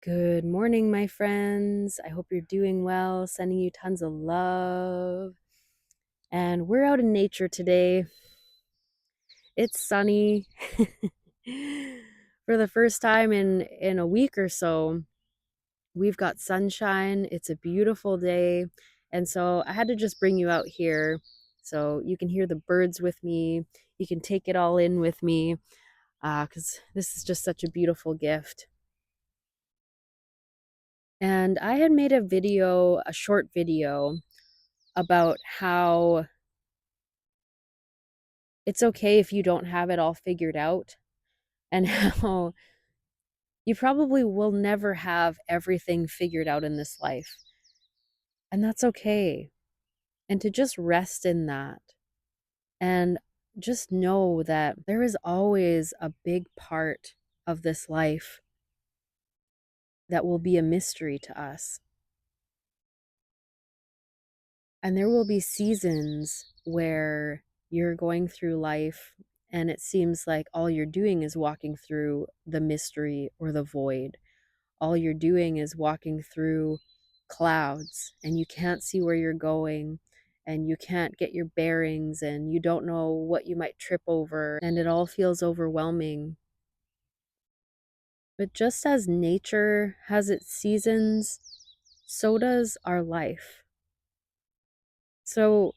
Good morning, my friends. I hope you're doing well. Sending you tons of love. And we're out in nature today. It's sunny. For the first time in a week or so, we've got sunshine. It's a beautiful day. And so I had to just bring you out here so you can hear the birds with me. You can take it all in with me because this is just such a beautiful gift. And I had made a short video about how it's okay if you don't have it all figured out and how you probably will never have everything figured out in this life. And that's okay. And to just rest in that and just know that there is always a big part of this life that will be a mystery to us. And there will be seasons where you're going through life and it seems like all you're doing is walking through the mystery or the void. All you're doing is walking through clouds and you can't see where you're going and you can't get your bearings and you don't know what you might trip over and it all feels overwhelming. But just as nature has its seasons, so does our life. So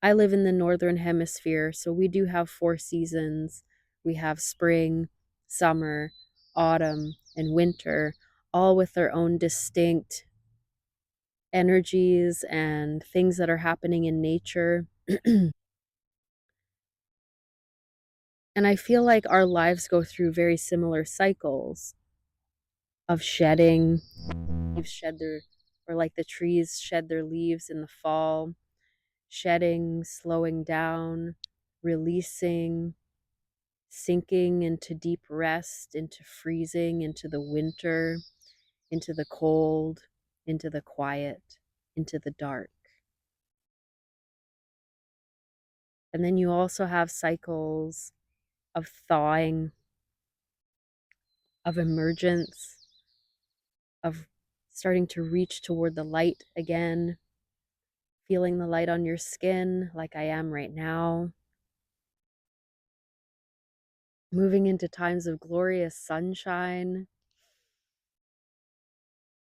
I live in the northern hemisphere, so we do have four seasons. We have spring, summer, autumn, and winter, all with their own distinct energies and things that are happening in nature. And I feel like our lives go through very similar cycles of shedding. Leaves shed their, or like the trees shed their leaves in the fall, shedding, slowing down, releasing, sinking into deep rest, into freezing, into the winter, into the cold, into the quiet, into the dark. And then you also have cycles of thawing, of emergence, of starting to reach toward the light again, feeling the light on your skin like I am right now, moving into times of glorious sunshine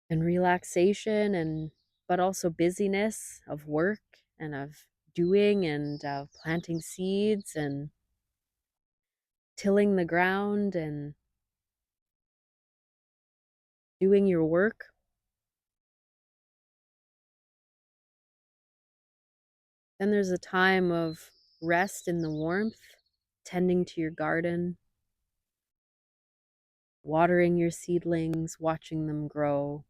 and relaxation and but also busyness of work and of doing and of planting seeds and tilling the ground and doing your work. Then there's a time of rest in the warmth, tending to your garden, watering your seedlings, watching them grow,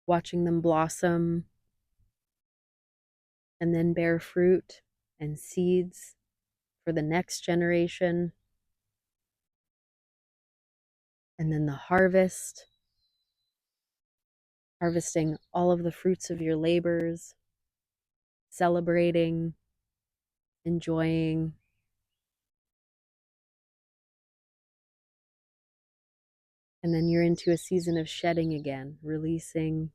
watching them blossom and then bear fruit and seeds for the next generation. And then the harvest, harvesting all of the fruits of your labors, celebrating, enjoying. And then you're into a season of shedding again, releasing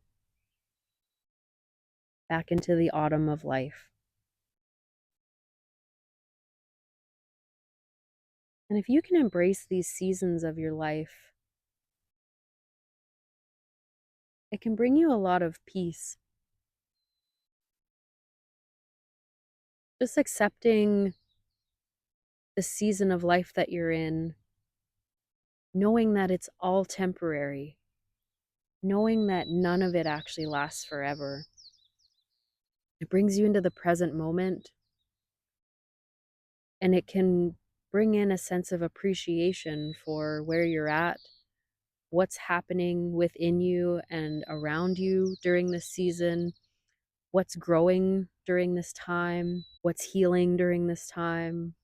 back into the autumn of life. And if you can embrace these seasons of your life, it can bring you a lot of peace. Just accepting the season of life that you're in, knowing that it's all temporary, knowing that none of it actually lasts forever. It brings you into the present moment and it can bring in a sense of appreciation for where you're at, what's happening within you and around you during this season, what's growing during this time, what's healing during this time,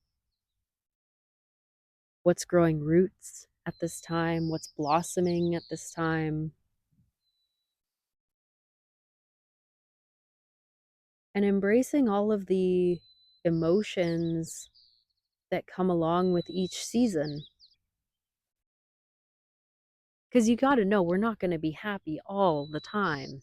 what's growing roots at this time, what's blossoming at this time. And embracing all of the emotions that come along with each season. Because you got to know we're not going to be happy all the time.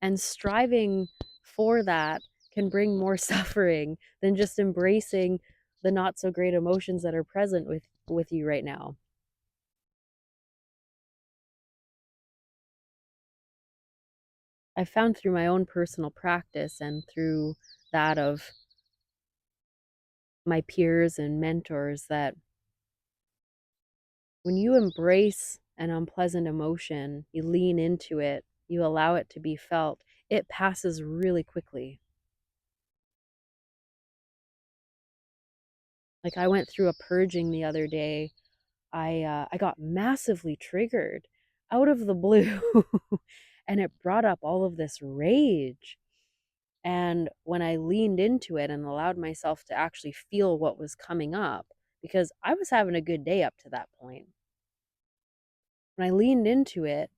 And striving for that can bring more suffering than just embracing the not so great emotions that are present with you right now. I found through my own personal practice and through that of my peers and mentors that when you embrace an unpleasant emotion, you lean into it, you allow it to be felt, it passes really quickly. Like I went through a purging the other day. I got massively triggered out of the blue, and it brought up all of this rage. And when I leaned into it and allowed myself to actually feel what was coming up, because I was having a good day up to that point, when I leaned into it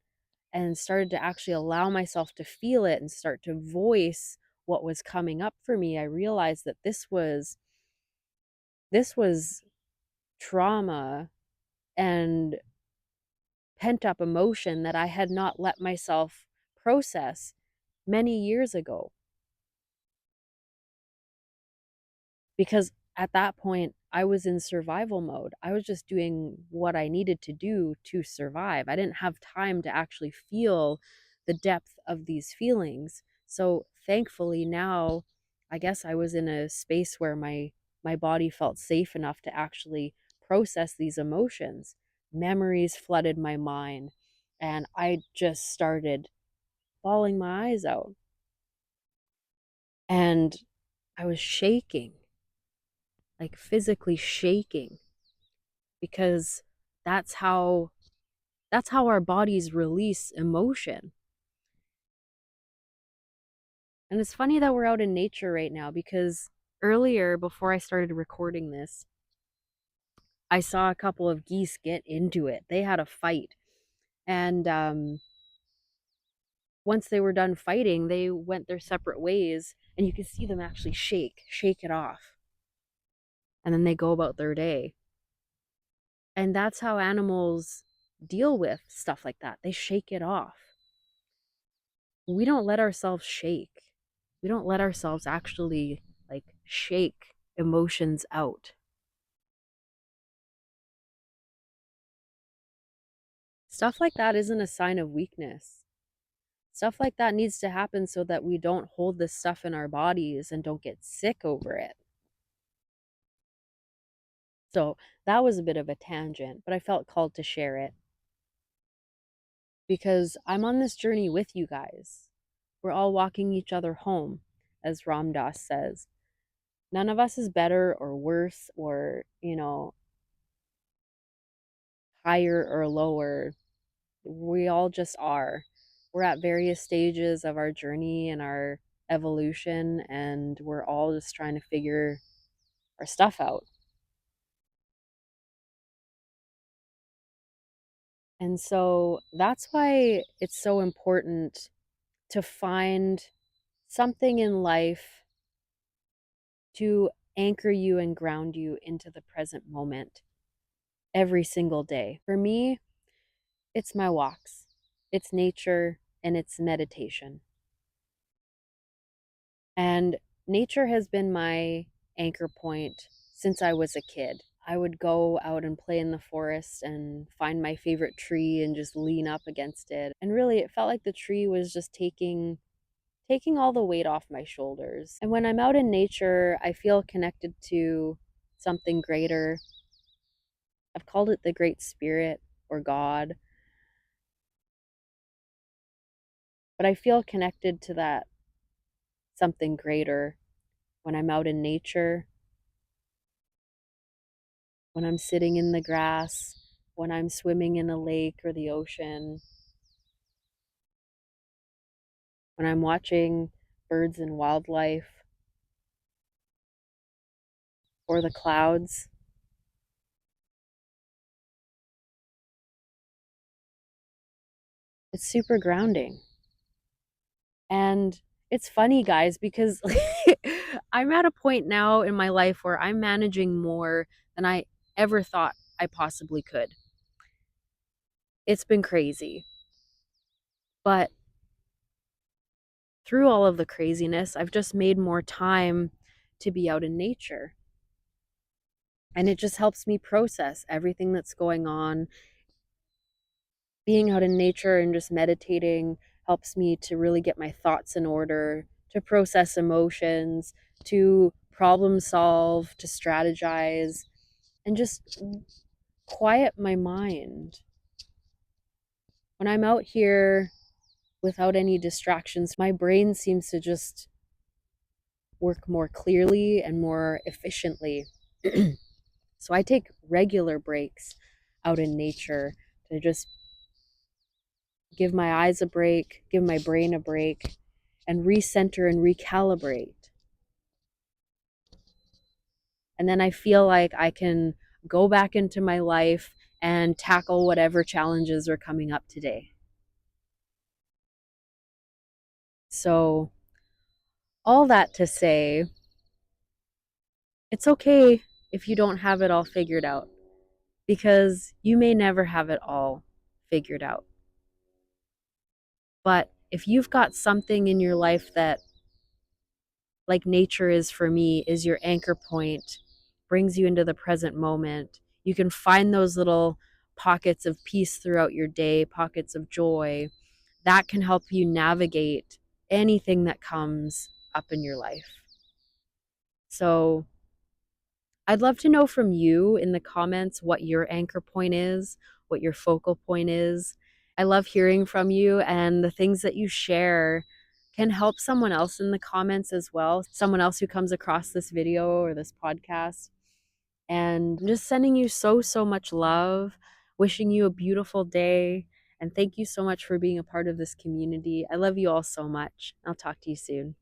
and started to actually allow myself to feel it and start to voice what was coming up for me, I realized that this was trauma and pent up emotion that I had not let myself process many years ago. Because at that point, I was in survival mode. I was just doing what I needed to do to survive. I didn't have time to actually feel the depth of these feelings. So thankfully now, I guess I was in a space where my body felt safe enough to actually process these emotions. Memories flooded my mind, and I just started bawling my eyes out. And I was shaking, like physically shaking, because that's how that's how our bodies release emotion. And it's funny that we're out in nature right now because earlier before I started recording this, I saw a couple of geese get into it. They had a fight. And once they were done fighting, they went their separate ways and you could see them actually shake it off. And then they go about their day. And that's how animals deal with stuff like that. They shake it off. We don't let ourselves shake. We don't let ourselves actually like shake emotions out. Stuff like that isn't a sign of weakness. Stuff like that needs to happen so that we don't hold this stuff in our bodies and don't get sick over it. So that was a bit of a tangent, but I felt called to share it because I'm on this journey with you guys. We're all walking each other home, as Ram Dass says. None of us is better or worse or, higher or lower. We all just are. We're at various stages of our journey and our evolution, and we're all just trying to figure our stuff out. And so that's why it's so important to find something in life to anchor you and ground you into the present moment every single day. For me, it's my walks, it's nature, and it's meditation. And nature has been my anchor point since I was a kid. I would go out and play in the forest and find my favorite tree and just lean up against it. And really it felt like the tree was just taking all the weight off my shoulders. And when I'm out in nature, I feel connected to something greater. I've called it the Great Spirit or God, but I feel connected to that something greater when I'm out in nature, when I'm sitting in the grass, when I'm swimming in a lake or the ocean, when I'm watching birds and wildlife or the clouds. It's super grounding. And it's funny, guys, because I'm at a point now in my life where I'm managing more than I ever thought I possibly could. It's been crazy. But through all of the craziness, I've just made more time to be out in nature. And it just helps me process everything that's going on. Being out in nature and just meditating helps me to really get my thoughts in order, to process emotions, to problem solve, to strategize, and just quiet my mind. When I'm out here without any distractions, my brain seems to just work more clearly and more efficiently. So I take regular breaks out in nature to just give my eyes a break, give my brain a break, and recenter and recalibrate. And then I feel like I can go back into my life and tackle whatever challenges are coming up today. So, all that to say, it's okay if you don't have it all figured out, because you may never have it all figured out. But if you've got something in your life that, like nature is for me, is your anchor point, brings you into the present moment, you can find those little pockets of peace throughout your day, pockets of joy that can help you navigate anything that comes up in your life. So I'd love to know from you in the comments what your anchor point is, what your focal point is. I love hearing from you, and the things that you share can help someone else in the comments as well, someone else who comes across this video or this podcast. And I'm just sending you so, so much love, wishing you a beautiful day, and thank you so much for being a part of this community. I love you all so much. I'll talk to you soon.